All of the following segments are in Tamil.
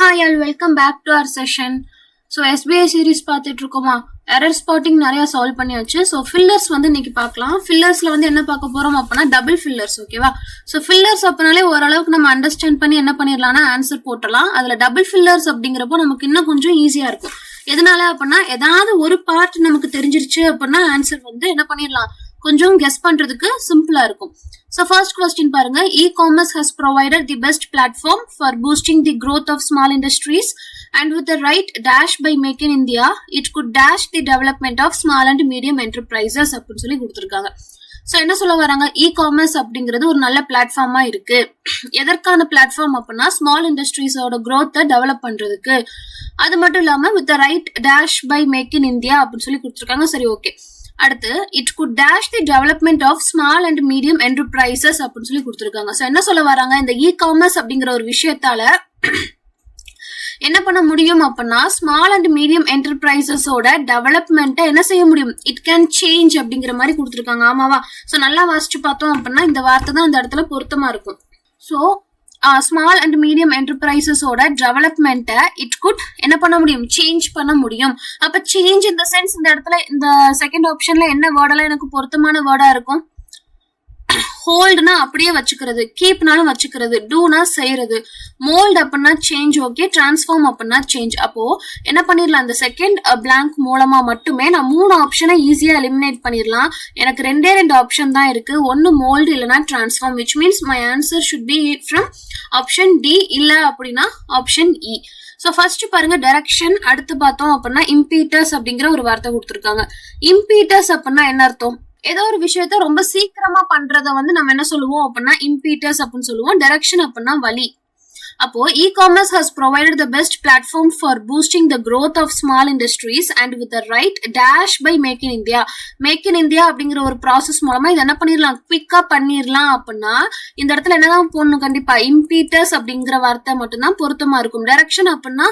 Hi all, welcome back to our session. So SBI series பார்த்துட்டு இருக்கோமா, எரர் ஸ்பாட்டிங் நிறைய சால்வ் பண்ணியாச்சு. ஸோ ஃபில்லர்ஸ் வந்து இன்னைக்கு பார்க்கலாம். ஃபில்லர்ஸ்ல வந்து என்ன பார்க்க போறோம் அப்படின்னா டபுள் ஃபில்லர்ஸ். ஓகேவா? ஸோ ஃபில்லர்ஸ் அப்படினாலே ஓரளவுக்கு நம்ம அண்டர்ஸ்டாண்ட் பண்ணி என்ன பண்ணிடலாம்னா ஆன்சர் போட்டலாம். அதுல டபுள் ஃபில்லர்ஸ் அப்படிங்கிறப்போ நமக்கு இன்னும் கொஞ்சம் ஈஸியா இருக்கும். எதனால அப்படின்னா ஏதாவது ஒரு பார்ட் நமக்கு தெரிஞ்சிருச்சு அப்படின்னா ஆன்சர் வந்து என்ன பண்ணிடலாம், கொஞ்சம் கெஸ் பண்றதுக்கு சிம்பிளா இருக்கும். So first question பாருங்க, e-commerce has provided the best platform for boosting the growth of small industries and with the right dash by Make in India, it could dash the development of small and medium enterprises அப்படின்னு சொல்லி கொடுத்துருக்காங்க. ஸோ என்ன சொல்ல வராங்க, e-commerce அப்படிங்கிறது ஒரு நல்ல பிளாட்ஃபார்மா இருக்கு. எதற்கான பிளாட்ஃபார்ம் அப்படின்னா ஸ்மால் இண்டஸ்ட்ரீஸோட growth-ஐ டெவலப் பண்றதுக்கு. அது மட்டும் இல்லாம with the right dash by Make in India அப்படின்னு சொல்லி கொடுத்துருக்காங்க. சரி, ஓகே. அடுத்து it could dash the development of small and medium enterprises அப்படின்னு சொல்லி கொடுத்துருக்காங்க. ஸோ என்ன சொல்ல வராங்க, இந்த இ காமர்ஸ் அப்படிங்கிற ஒரு விஷயத்தால என்ன பண்ண முடியும் அப்படின்னா ஸ்மால் அண்ட் மீடியம் என்டர்பிரைசஸோட டெவலப்மெண்ட்டை என்ன செய்ய முடியும், இட் கேன் சேஞ்ச் அப்படிங்கிற மாதிரி கொடுத்துருக்காங்க. ஆமாவா? ஸோ நல்லா வாசிச்சு பார்த்தோம் அப்படின்னா இந்த வார்த்தை தான் அந்த இடத்துல பொருத்தமா இருக்கும். ஸோ ஸ்மால் அண்ட் மீடியம் என்டர்பிரைசஸோட டெவலப்மெண்ட்டை இட் குட் என்ன பண்ண முடியும், சேஞ்ச் பண்ண முடியும். அப்ப சேஞ்ச் இந்த சென்ஸ் இந்த இடத்துல இந்த செகண்ட் ஆப்ஷன்ல என்ன வேர்டெல்லாம் எனக்கு பொருத்தமான வேர்டா இருக்கும், ஹோல்டுனா அப்படியே வச்சுக்கிறது, கீப்னாலும் வச்சுக்கிறது, டூனா செய்யறது, மோல்ட் அப்படின்னா சேஞ்ச், ஓகே, டிரான்ஸ்ஃபார்ம் அப்படின்னா சேஞ்ச். அப்போ என்ன பண்ணிடலாம், அந்த செகண்ட் பிளாங்க் மூலமா மட்டுமே நான் 3 ஆப்ஷனை ஈஸியா எலிமினேட் பண்ணிடலாம். எனக்கு ரெண்டே ஆப்ஷன் தான் இருக்கு, ஒன்னு மோல்டு இல்லைன்னா transform, which means my answer should be from option D, இல்ல அப்படின்னா ஆப்ஷன் இ. ஸோ ஃபர்ஸ்ட் பாருங்க டைரக்ஷன், அடுத்து பார்த்தோம் அப்படின்னா இம்பீட்டஸ் அப்படிங்கிற ஒரு வார்த்தை கொடுத்துருக்காங்க. இம்பீட்டஸ் அப்படின்னா என்ன அர்த்தம், ஏதோ ஒரு விஷயத்த ரொம்ப சீக்கிரமா பண்றத வந்து நம்ம என்ன சொல்லுவோம் அப்படின்னா இம்பீட்டஸ் அப்படின்னு சொல்லுவோம். டைரக்ஷன் அப்படின்னா வழி. அப்போ e-commerce has provided the best platform for boosting the growth of small industries and with the right dash by Make in India. Make in India அப்படிங்கிற ஒரு ப்ராசஸ் மூலமா இதை என்ன பண்ணிடலாம், குவிக்கா பண்ணிடலாம். அப்படின்னா இந்த இடத்துல என்னதான் போடணும், கண்டிப்பா இம்பீட்டஸ் அப்படிங்கிற வார்த்தை மட்டும்தான் பொருத்தமா இருக்கும். டைரக்ஷன் அப்படின்னா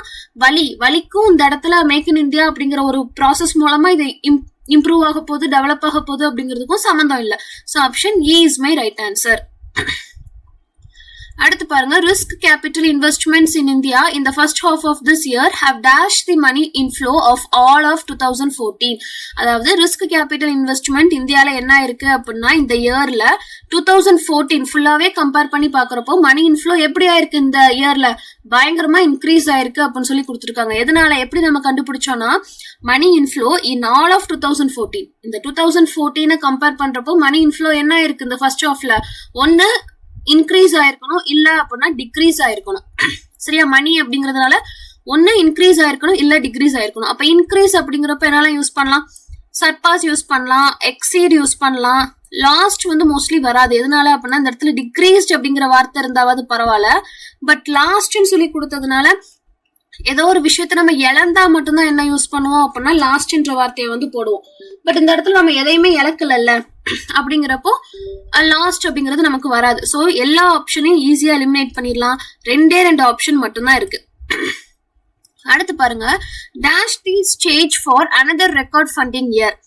வழி, வழிக்கும் இந்த இடத்துல மேக் இன் இந்தியா அப்படிங்கிற ஒரு ப்ராசஸ் மூலமா இதை இம்ப்ரூவ் ஆக போகுது, டெவலப் ஆக போகுது அப்படிங்கிறதுக்கும் சம்மந்தம் இல்லை. So option E is my right answer. அடுத்து பாருங்க, risk capital investments in India in the first half of this year have dash the money inflow of all of 2014. அதாவது ரிஸ்க் கேபிட்டல் இன்வெஸ்ட்மெண்ட் இந்தியாவில் என்ன இருக்கு அப்படின்னா இந்த இயர்ல 2014 ஃபுல்லாவே கம்பேர் பண்ணி பாக்குறப்போ மணி இன்ஃப்ளோ எப்படி ஆயிருக்கு, இந்த இயர்ல பயங்கரமா இன்க்ரீஸ் ஆயிருக்கு அப்படின்னு சொல்லி கொடுத்துருக்காங்க. எதனால, எப்படி நம்ம கண்டுபிடிச்சோம்னா மணி இன்ஃப்ளோ இன் ஆல் ஆஃப் 2014, இந்த 2014 கம்பேர் பண்றப்போ மணி இன்ஃப்ளோ என்ன ஆயிருக்கு இந்த ஃபர்ஸ்ட் ஹாஃப்ல, ஒன்னு இன்க்ரீஸ் ஆயிருக்கணும், இல்ல அப்படின்னா டிக்ரீஸ் ஆயிருக்கணும். சரியா? மணி அப்படிங்கறதுனால ஒன்னு இன்க்ரீஸ் ஆயிருக்கணும், இல்ல டிக்ரீஸ் ஆயிருக்கணும். அப்ப இன்க்ரீஸ் அப்படிங்கிறப்ப என்னால யூஸ் பண்ணலாம், சர்பாஸ் யூஸ் பண்ணலாம், எக்ஸீட் யூஸ் பண்ணலாம். லாஸ்ட் வந்து மோஸ்ட்லி வராது. எதனால அப்படின்னா இந்த இடத்துல டிக்ரீஸ்ட் அப்படிங்கிற வார்த்தை இருந்தாவது பரவாயில்ல, பட் லாஸ்ட்னு சொல்லி கொடுத்ததுனால ஏதோ ஒரு விஷயத்த நம்ம இழந்தா மட்டும்தான் என்ன யூஸ் பண்ணுவோம் அப்படின்னா லாஸ்ட்ன்ற வார்த்தையை வந்து போடுவோம். பட் இந்த இடத்துல நம்ம எதையுமே இழக்கல அப்படிங்கிறப்போ லாஸ்ட் அப்படிங்கிறது நமக்கு வராது. ஸோ எல்லா ஆப்ஷனையும் ஈஸியா எலிமினேட் பண்ணிடலாம். ரெண்டே ஆப்ஷன் மட்டும்தான் இருக்கு. அடுத்து பாருங்க, dash the stage for another record funding year.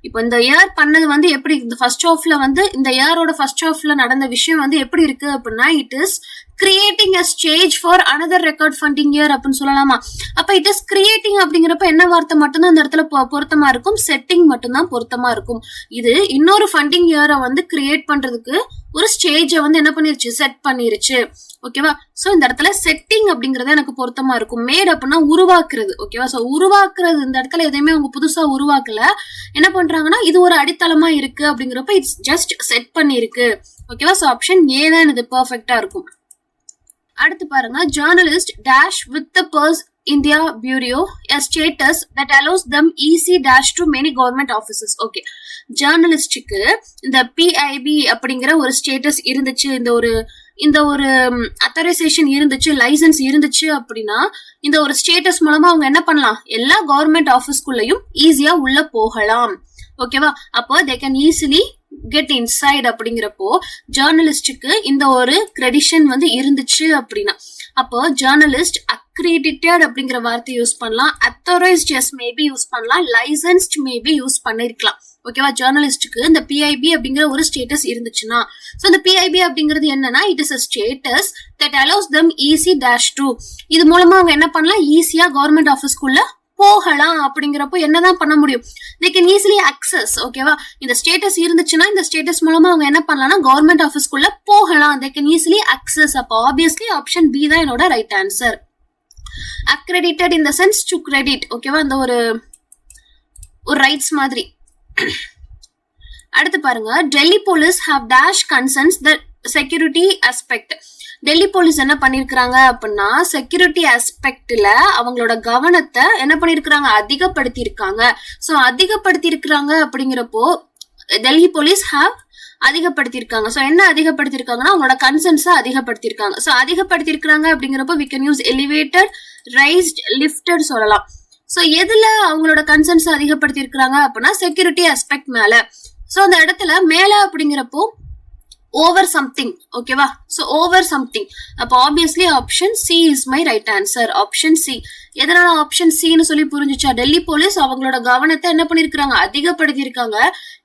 இப்போ இந்த இயர் பண்ணது வந்து எப்படி, இந்த ஃபர்ஸ்ட் ஹாஃப்ல வந்து இந்த இயரோட ஃபர்ஸ்ட் ஹாஃப்ல நடந்த விஷயம் வந்து எப்படி இருக்கு அப்படின்னா it is creating a stage for another record funding year அப்படின்னு சொல்லலாமா? அப்ப இட் இஸ் கிரியேட்டிங் அப்படிங்கிறப்ப என்ன வார்த்தை மட்டும்தான் இந்த இடத்துல பொருத்தமா இருக்கும், செட்டிங் மட்டும்தான் பொருத்தமா இருக்கும். இது இன்னொரு ஃபண்டிங் இயரை வந்து கிரியேட் பண்றதுக்கு ஒரு ஸ்டேஜை வந்து என்ன பண்ணிருச்சு, செட் பண்ணிருச்சு. ஓகேவா? சோ இந்த இடத்துல செட்டிங் அப்படிங்கறது எனக்கு பொருத்தமா இருக்கும். மேட் அப்படின்னா உருவாக்குறது. ஓகேவா? சோ உருவாக்குறது, இந்த இடத்துல எதையுமே அவங்க புதுசா உருவாக்கல, என்ன பண்றாங்கன்னா இது ஒரு அடித்தளமா இருக்கு அப்படிங்கிறப்ப இட்ஸ் ஜஸ்ட் செட் பண்ணிருக்கு. ஓகேவா? சோ ஆப்ஷன் ஏ தான் இது பெர்ஃபெக்ட்டா இருக்கும். அடுத்து பாருங்க, journalist dash with the purse India Bureau a status that allows them easy dash to many government offices. Okay, ஜேர்னலிஸ்டுக்கு இந்த PIB அப்படிங்கிற ஒரு ஸ்டேட்டஸ் இருந்துச்சு, இந்த ஒரு அத்தாரைசேஷன் இருந்துச்சு, லைசன்ஸ் இருந்துச்சு அப்படின்னா இந்த ஒரு ஸ்டேட்டஸ் மூலமா அவங்க என்ன பண்ணலாம், எல்லா கவர்மெண்ட் ஆபீஸ்க்குள்ளயும் ஈஸியா உள்ள போகலாம். ஓகேவா? அப்போ they can easily get inside அப்படிங்கிறப்போ ஜேர்னலிஸ்டுக்கு இந்த ஒரு கிரெடிஷன் வந்து இருந்துச்சு அப்படின்னா அப்போ ஜேர்னலிஸ்ட் அக்ரெடிட்டட் அப்படிங்கிற வார்த்தை யூஸ் பண்ணலாம், அத்தாரைஸ்ட் எஸ் மேபி யூஸ் பண்ணலாம், லைசன்ஸ்ட் மேபி யூஸ் பண்ணிருக்கலாம். ஓகேவா, ஜேர்னலிஸ்டுக்கு இந்த பிஐபி அப்படிங்கிற ஒரு ஸ்டேட்டஸ் இருந்துச்சுன்னா, ஸோ இந்த பிஐபி அப்படிங்கிறது என்னன்னா, it is a status that allows them easy dash to. இது மூலமா அவங்க என்ன பண்ணலாம், ஈஸியா கவர்மெண்ட் ஆஃபீஸ்க்குள்ள போகலாம். அப்படிங்கிறப்போ என்னதான் பண்ண முடியும், they can easily access. ஓகேவா, இந்த ஸ்டேட்டஸ் இருந்துச்சுன்னா இந்த ஸ்டேட்டஸ் மூலமா அவங்க என்ன பண்ணலாம்னா கவர்மெண்ட் ஆஃபீஸ்க்குள்ள போகலாம், they can easily access. அப்போ ஆப்வியஸ்லி ஆப்ஷன் பி தான் என்னோட right answer. accredited in the sense to credit. ஓகேவா, அந்த ஒரு ரைட்ஸ் மாதிரி. அடுத்து பாருங்க, Delhi police have dash concerns the security aspect. Delhi police என்ன பண்ணிருக்காங்க அப்படின்னா செக்யூரிட்டி ஆஸ்பெக்ட்ல அவங்களோட கவனத்தை என்ன பண்ணிருக்காங்க, அதிகப்படுத்தி இருக்காங்க. சோ அதிகப்படுத்தி இருக்கிறாங்க அப்படிங்கிறப்போ டெல்லி போலீஸ் ஹாவ் அதிகப்படுத்தி இருக்காங்க. சோ என்ன அதிகப்படுத்தி இருக்காங்கன்னா அவங்களோட கன்சர்ன்ஸை அதிகப்படுத்தி இருக்காங்க. சோ அதிகப்படுத்தி இருக்கிறாங்க அப்படிங்கிறப்போ we can use elevated, raised, lifted சொல்லலாம். சோ எதுல அவங்களோட கன்சர்ன்ஸ் அதிகப்படுத்தி இருக்கிறாங்க அப்படின்னா செக்யூரிட்டி ஆஸ்பெக்ட் மேல. சோ அந்த இடத்துல மேல அப்படிங்கிறப்போ ஓவர் சம்திங். ஓகேவா, சோ ஓவர் சம்திங். அப்போ obviously option C is my right answer. Option C. எதனால ஆப்ஷன் சின்னு சொல்லி புரிஞ்சுச்சா, டெல்லி போலீஸ் அவங்களோட கவனத்தை என்ன பண்ணிருக்காங்க, அதிகப்படுத்தி இருக்காங்க.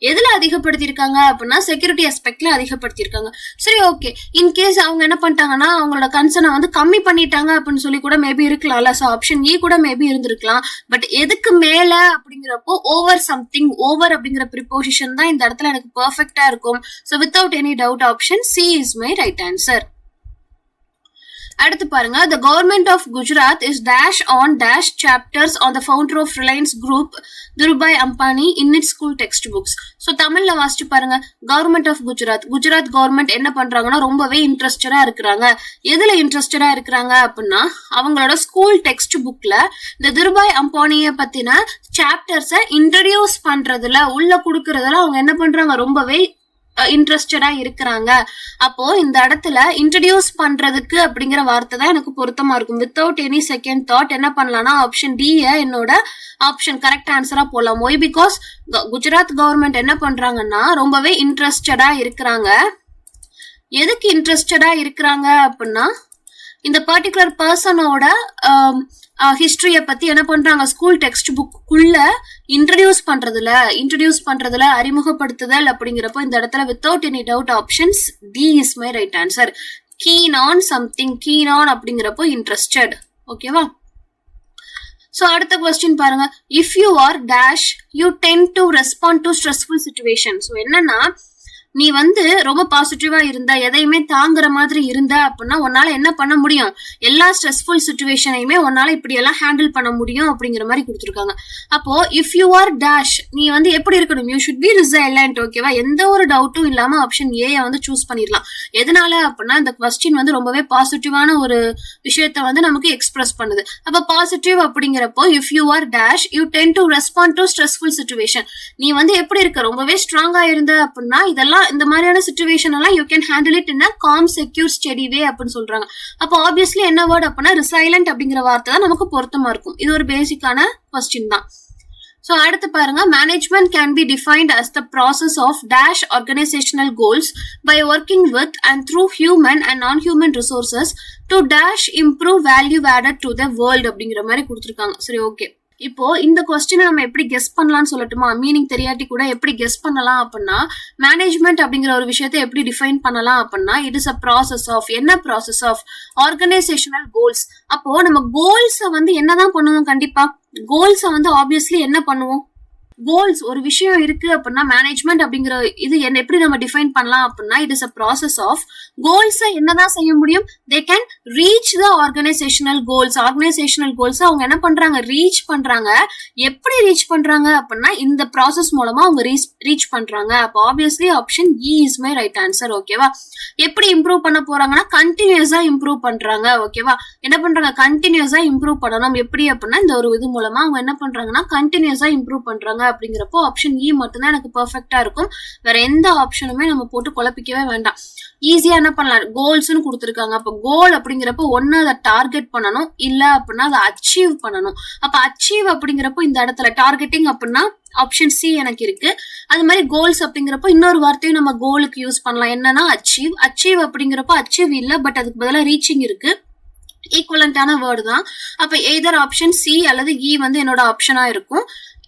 எதுல அதிகப்படுத்தி இருக்காங்க அப்படின்னா செக்யூரிட்டி ஆஸ்பெக்ட்ல அதிகப்படுத்தி இருக்காங்க. சரி, ஓகே, இன்கேஸ் அவங்க என்ன பண்ணிட்டாங்கன்னா அவங்களோட கன்சர்னை வந்து கம்மி பண்ணிட்டாங்க அப்படின்னு சொல்லி கூட மேபி இருக்கலாம்ல. சோ ஆப்ஷன் இ கூட மேபி இருந்திருக்கலாம். பட் எதுக்கு மேல அப்படிங்கிறப்போ ஓவர் சம்திங், ஓவர் அப்படிங்கிற ப்ரிபோசிஷன் தான் இந்த இடத்துல எனக்கு பெர்ஃபெக்டா இருக்கும். So without any doubt option C is my right answer. அடுத்து பாருங்க, the government of Gujarat is dash on dash chapters on the founder of Reliance Group Dhirubhai Ambani in its school textbooks. So தமிழ்ல வாசிச்சு பாருங்க, கவர்மெண்ட் ஆஃப் குஜராத் கவர்மெண்ட் என்ன பண்றாங்கன்னா ரொம்பவே இன்ட்ரெஸ்டடா இருக்கிறாங்க. எதுல இன்ட்ரெஸ்டடா இருக்கிறாங்க அப்படின்னா அவங்களோட ஸ்கூல் டெக்ஸ்ட் புக்ல இந்த திருபாய் அம்பானிய பத்தின சாப்டர்ஸை இன்ட்ரடியூஸ் பண்றதுல உள்ள குடுக்கறதுல அவங்க என்ன பண்றாங்க, ரொம்பவே இன்ட்ரெஸ்டடா இருக்கிறாங்க. அப்போ இந்த இடத்துல இன்ட்ரடியூஸ் பண்றதுக்கு அப்படிங்கிற வார்த்தை தான் எனக்கு பொருத்தமா இருக்கும். வித்தவுட் எனி செகண்ட் தாட் என்ன பண்ணலாம்னா ஆப்ஷன் டி என்னோட ஆப்ஷன் கரெக்ட் ஆன்சரா போடலாம். ஒய், பிகாஸ் குஜராத் கவர்மெண்ட் என்ன பண்றாங்கன்னா ரொம்பவே இன்ட்ரெஸ்டடா இருக்கிறாங்க. எதுக்கு இன்ட்ரெஸ்டடா இருக்கிறாங்க அப்படின்னா இந்த பர்டிகுலர் பர்சனோட ஹிஸ்டரிய பத்தி என்ன பண்றாங்க, ஸ்கூல் டெக்ஸ்ட் புக்குள்ள இன்ட்ரடியூஸ் பண்றதுல அறிமுகப்படுத்துதல். அப்படிங்கிறப்போ இந்த இடத்துல without any doubt options D is my right answer. Keen on something, keen on அப்படிங்கிறப்போ இன்ட்ரெஸ்டட். ஓகேவா, சோ அடுத்த கொஸ்டின் பாருங்க, if you are dash you tend to respond to stressful situation. So என்னன்னா நீ வந்து ரொம்ப பாசிட்டிவா இருந்த, எதையுமே தாங்குற மாதிரி இருந்த அப்படின்னா உன்னால என்ன பண்ண முடியும், எல்லா ஸ்ட்ரெஸ்ஃபுல் சிச்சுவேஷனையுமே உன்னால இப்படி எல்லாம் ஹேண்டில் பண்ண முடியும் அப்படிங்கிற மாதிரி கொடுத்துருக்காங்க. அப்போ இஃப் யூ ஆர் டேஷ் நீ வந்து எப்படி இருக்கணும், யூ ஷுட் பி ரிசைலண்ட். ஓகேவா, எந்த ஒரு டவுட்டும் இல்லாம ஆப்ஷன் ஏ வந்து சூஸ் பண்ணிடலாம். எதனால அப்படின்னா இந்த கொஸ்டின் வந்து ரொம்பவே பாசிட்டிவான ஒரு விஷயத்த வந்து நமக்கு எக்ஸ்பிரஸ் பண்ணுது. அப்ப பாசிட்டிவ் அப்படிங்கிறப்போ if you are dash you tend to respond to stressful situation. நீ வந்து எப்படி இருக்க, ரொம்பவே ஸ்ட்ராங்கா இருந்த அப்படின்னா இதெல்லாம் இந்த மாதிரியான சிச்சுவேஷன் எல்லாம் you can handle it in a calm, secure, steady way அப்படின்னு சொல்றாங்க. அப்போ ஆப்வியஸ்லி என்ன வேர்ட் அப்படின்னா ரிசைலண்ட் அப்படிங்கிற வார்த்தை தான் நமக்கு பொருத்தமா இருக்கும். இது ஒரு பேசிக்கான கொஸ்டின் தான். சோ அடுத்து பாருங்க, management can be defined as the process of dash organisational goals by working with and through human and non human resources to dash improve value added to the world அப்படிங்கிற மாதிரி கொடுத்துருக்காங்க. சரி, ஓகே, இப்போ இந்த கொஸ்டினை நம்ம எப்படி கெஸ் பண்ணலாம்னு சொல்லட்டுமா, மீனிங் தெரியாட்டி கூட எப்படி கெஸ் பண்ணலாம் அப்படின்னா மேனேஜ்மெண்ட் அப்படிங்கிற ஒரு விஷயத்தை எப்படி டிஃபைன் பண்ணலாம் அப்படின்னா it is a process of, என்ன ப்ராசஸ் ஆஃப் ஆர்கனைசேஷனல் கோல்ஸ். அப்போ நம்ம கோல்ஸை வந்து என்னதான் பண்ணுவோம், கண்டிப்பா கோல்ஸை வந்து ஆப்வியஸ்லி என்ன பண்ணுவோம், கோல்ஸ் ஒரு விஷயம் இருக்கு அப்படின்னா மேனேஜ்மெண்ட் அப்படிங்கிற இது என்ன எப்படி நம்ம டிஃபைன் பண்ணலாம் அப்படின்னா it is a process of கோல்ஸை என்னதான் செய்ய முடியும், they can reach the organisational goals. Organisational goals அவங்க என்ன பண்றாங்க, ரீச் பண்றாங்க. எப்படி ரீச் பண்றாங்க அப்படின்னா இந்த ப்ராசஸ் மூலமா அவங்க ரீச் பண்றாங்க. அப்போ obviously option E is my right answer. ஓகேவா, எப்படி இம்ப்ரூவ் பண்ண போறாங்கன்னா கண்டினியூஸா இம்ப்ரூவ் பண்றாங்க. ஓகேவா, என்ன பண்றாங்க, கண்டினியூஸா இம்ப்ரூவ் பண்ணணும். எப்படி அப்படின்னா இந்த ஒரு இது மூலமா அவங்க என்ன பண்றாங்கன்னா கண்டினியூஸா இம்ப்ரூவ் பண்றாங்க. அப்படிங்கிறப்போ ஆப்ஷன் இ மட்டும்தான் எனக்கு பெர்ஃபெக்ட்டா இருக்கும். வேற எந்த ஆப்ஷனுமே நம்ம போட்டு குழப்பிக்கவே வேண்டாம். ஈஸியா என்ன பண்ணலாம், கோல்ஸ்னு கொடுத்துருக்காங்க. அப்போ கோல் அப்படிங்கிறப்போ ஒன்னு அதை டார்கெட் பண்ணணும், இல்ல அப்படின்னா அதை அச்சீவ் பண்ணணும். அப்ப அச்சீவ் அப்படிங்கிறப்போ இந்த இடத்துல டார்கெட்டிங் அப்படின்னா ஆப்ஷன் சி எனக்கு இருக்கு. அது மாதிரி கோல்ஸ் அப்படிங்கிறப்போ இன்னொரு வார்த்தையும் நம்ம கோலுக்கு யூஸ் பண்ணலாம், என்னன்னா அச்சீவ். அச்சீவ் அப்படிங்கிறப்போ அச்சீவ் இல்ல, பட் அதுக்கு பதிலாக ரீச்சிங் இருக்கு. ஈக்குவலண்டான வேர்டு தான். அப்ப எய்தர் ஆப்ஷன் சி அல்லது இ வந்து என்னோட ஆப்ஷனா இருக்கும்.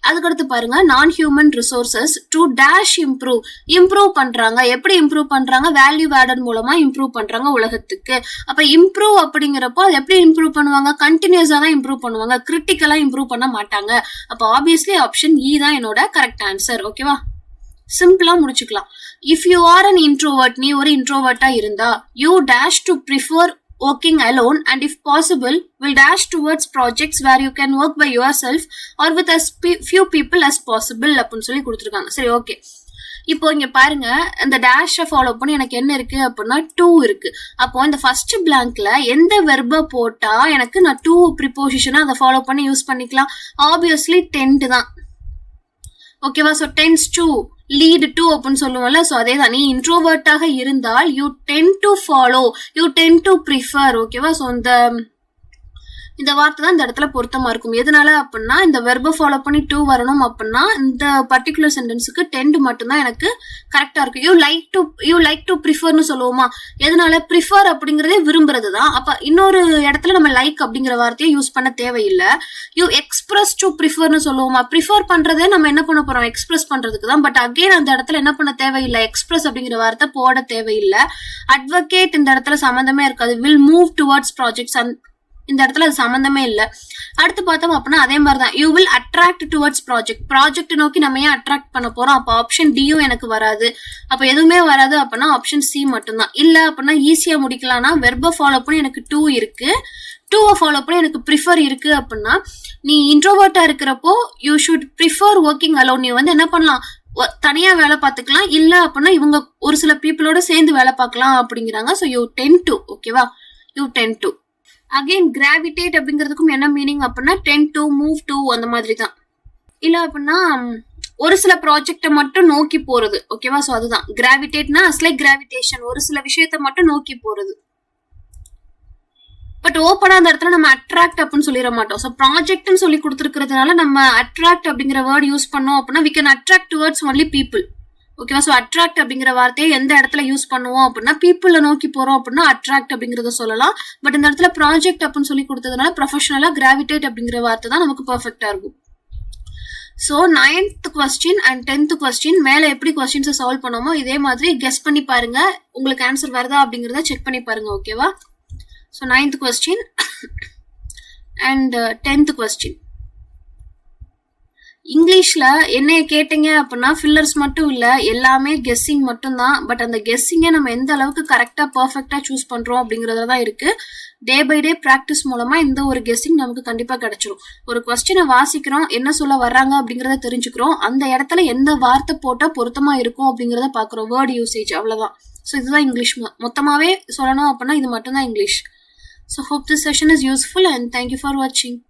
அதுக்கடுத்து பாருங்க நான் human resources to dash improve பண்றாங்க. எப்படி இம்ப்ரூவ் பண்றாங்க? வேல்யூ ஆடட் மூலமா இம்ப்ரூவ் பண்றாங்க உலகத்துக்கு. அப்ப இம்ப்ரூவ் அப்படிங்கிறப்போ அது எப்படி இம்ப்ரூவ் பண்ணுவாங்க? கண்டினியூஸா தான் இம்ப்ரூவ் பண்ணுவாங்க, கிரிட்டிக்கலா இம்ப்ரூவ் பண்ண மாட்டாங்க. அப்ப ஆப்வியஸ்லி ஆப்ஷன் இ தான் என்னோட கரெக்ட் ஆன்சர். ஓகேவா, சிம்பிளா முடிச்சுக்கலாம். If you R an introvert, நீ ஒரு இன்ட்ரோவர்ட்டா இருந்தா, you dash to prefer working alone and if possible will dash towards projects where you can work by yourself or with as few people as possible அப்படின்னு சொல்லி கொடுத்துருக்காங்க. சரி, ஓகே. இப்போ இங்க பாருங்க, இந்த டேஷை ஃபாலோ பண்ணி எனக்கு என்ன இருக்கு அப்படின்னா 2 இருக்கு. அப்போ இந்த ஃபர்ஸ்ட் பிளாங்க்ல எந்த வெர்பை போட்டா எனக்கு நான் 2 ப்ரிப்போசிஷனை அதை ஃபாலோ பண்ணி யூஸ் பண்ணிக்கலாம்? ஆப்வியஸ்லி டென்ட் தான். ஓகேவா, so tends to lead to அப்படின்னு சொல்லுவோம்ல, ஸோ அதே தான். நீ இன்ட்ரோவர்ட்டாக இருந்தால் you tend to follow, you tend to prefer. ஓகேவா, ஸோ இந்த வார்த்தை தான் இந்த இடத்துல பொருத்தமா இருக்கும். எதனால அப்படின்னா இந்த வெர்பை ஃபாலோ பண்ணி 2 வரணும் அப்படின்னா இந்த பர்டிகுலர் சென்டென்ஸுக்கு டென்ட் மட்டும்தான் எனக்கு கரெக்டா இருக்கு. யூ லைக் டு ப்ரிஃபர்னு சொல்லுவோமா? எதனால? ப்ரிஃபர் அப்படிங்கறதே விரும்புறது தான். அப்ப இன்னொரு இடத்துல நம்ம லைக் அப்படிங்கிற வார்த்தையை யூஸ் பண்ண தேவையில்லை. யூ எக்ஸ்பிரஸ் டு ப்ரிஃபர்னு சொல்லுவோமா? ப்ரிஃபர் பண்றதே நம்ம என்ன பண்ண போறோம்? எக்ஸ்பிரஸ் பண்றதுக்கு தான். பட் அகெயின் அந்த இடத்துல என்ன பண்ண தேவையில்லை? எக்ஸ்பிரஸ் அப்படிங்கிற வார்த்தை போட தேவையில்லை. அட்வொகேட் இந்த இடத்துல சம்பந்தமே இருக்காது. வில் மூவ் டுவர்ட்ஸ் ப்ராஜெக்ட்ஸ், இந்த இடத்துல அது சம்பந்தமே இல்லை. அடுத்து பார்த்தோம் அப்படின்னா அதே மாதிரிதான். You will attract towards project நோக்கி நம்ம ஏன் அட்ராக்ட் பண்ண போறோம்? அப்போ ஆப்ஷன் டியும் எனக்கு வராது. அப்ப எதுவுமே வராது அப்படின்னா ஆப்ஷன் சி மட்டும்தான். இல்ல அப்படின்னா ஈஸியா முடிக்கலாம்னா வெர்பை ஃபாலோ பண்ணி எனக்கு 2 இருக்கு, 2 ஃபாலோ பண்ணி எனக்கு ப்ரிஃபர் இருக்கு அப்படின்னா நீ இன்ட்ரோவர்ட்டா இருக்கிறப்போ you should prefer working alone. நீ வந்து என்ன பண்ணலாம்? தனியா வேலை பார்த்துக்கலாம். இல்ல அப்படின்னா இவங்க ஒரு சில பீப்புளோட சேர்ந்து வேலை பார்க்கலாம் அப்படிங்கிறாங்க. So you tend to. ஓகேவா, you tend to. Again gravitate அப்படிங்கிறதுக்கும் என்ன மீனிங் அப்படின்னா டென் டு, மூவ் டு, அந்த மாதிரி தான். இல்ல அப்படின்னா ஒரு சில ப்ராஜெக்டை மட்டும் நோக்கி போறது. ஓகேவா, ஸோ அதுதான் கிராவிடேட்னா லைக் கிராவிடேஷன், ஒரு சில விஷயத்த மட்டும் நோக்கி போறது. பட் ஓப்பனா அந்த இடத்துல நம்ம அட்ராக்ட் அப்படின்னு சொல்லிட மாட்டோம். ஸோ ப்ராஜெக்ட்னு சொல்லி கொடுத்துருக்கிறதுனால நம்ம அட்ராக்ட் அப்படிங்கிற வேர்ட் யூஸ் பண்ணோம் அப்படின்னா we can attract towards only people. ஓகேவா, ஸோ அட்ராக்ட் அப்படிங்கிற வார்த்தையை எந்த இடத்துல யூஸ் பண்ணுவோம் அப்படின்னா பீப்புளை நோக்கி போறோம் அப்படின்னா அட்ராக்ட் அப்படிங்கிறத சொல்லலாம். பட் இந்த இடத்துல ப்ராஜெக்ட் அப்படின்னு சொல்லி கொடுத்ததுனால ப்ரொஃபஷனலா கிராவிடேட் அப்படிங்கிற வார்த்தை தான் நமக்கு பர்ஃபெக்டா இருக்கும். So 9th question and 10th question மேலே எப்படி கொஸ்டின்ஸை சால்வ் பண்ணோமோ இதே மாதிரி கெஸ் பண்ணி பாருங்க. உங்களுக்கு ஆன்சர் வருதா அப்படிங்கிறத செக் பண்ணி பாருங்க. ஓகேவா, so 9th question and 10th question. இங்கிலீஷ்ல என்னைய கேட்டீங்க அப்படின்னா ஃபில்லர்ஸ் மட்டும் இல்ல, எல்லாமே கெஸ்ஸிங் மட்டும் தான். பட் அந்த கெஸ்ஸிங்கை நம்ம எந்த அளவுக்கு கரெக்டா பர்ஃபெக்டா சூஸ் பண்றோம் அப்படிங்கறதுல தான் இருக்கு. டே பை டே பிராக்டிஸ் மூலமா இந்த ஒரு கெஸ்ஸிங் நமக்கு கண்டிப்பா கிடைச்சிரும். ஒரு கொஸ்டினை வாசிக்கிறோம், என்ன சொல்ல வர்றாங்க அப்படிங்கறத தெரிஞ்சுக்கிறோம், அந்த இடத்துல எந்த வார்த்தை போட்டா பொருத்தமா இருக்கும் அப்படிங்கறத பாக்குறோம். வேர்ட் யூசேஜ், அவ்வளவுதான். ஸோ இதுதான் இங்கிலீஷ். மொத்தமாவே சொல்லணும் அப்படின்னா இது மட்டும் தான் English. So hope this session is useful and thank you for watching.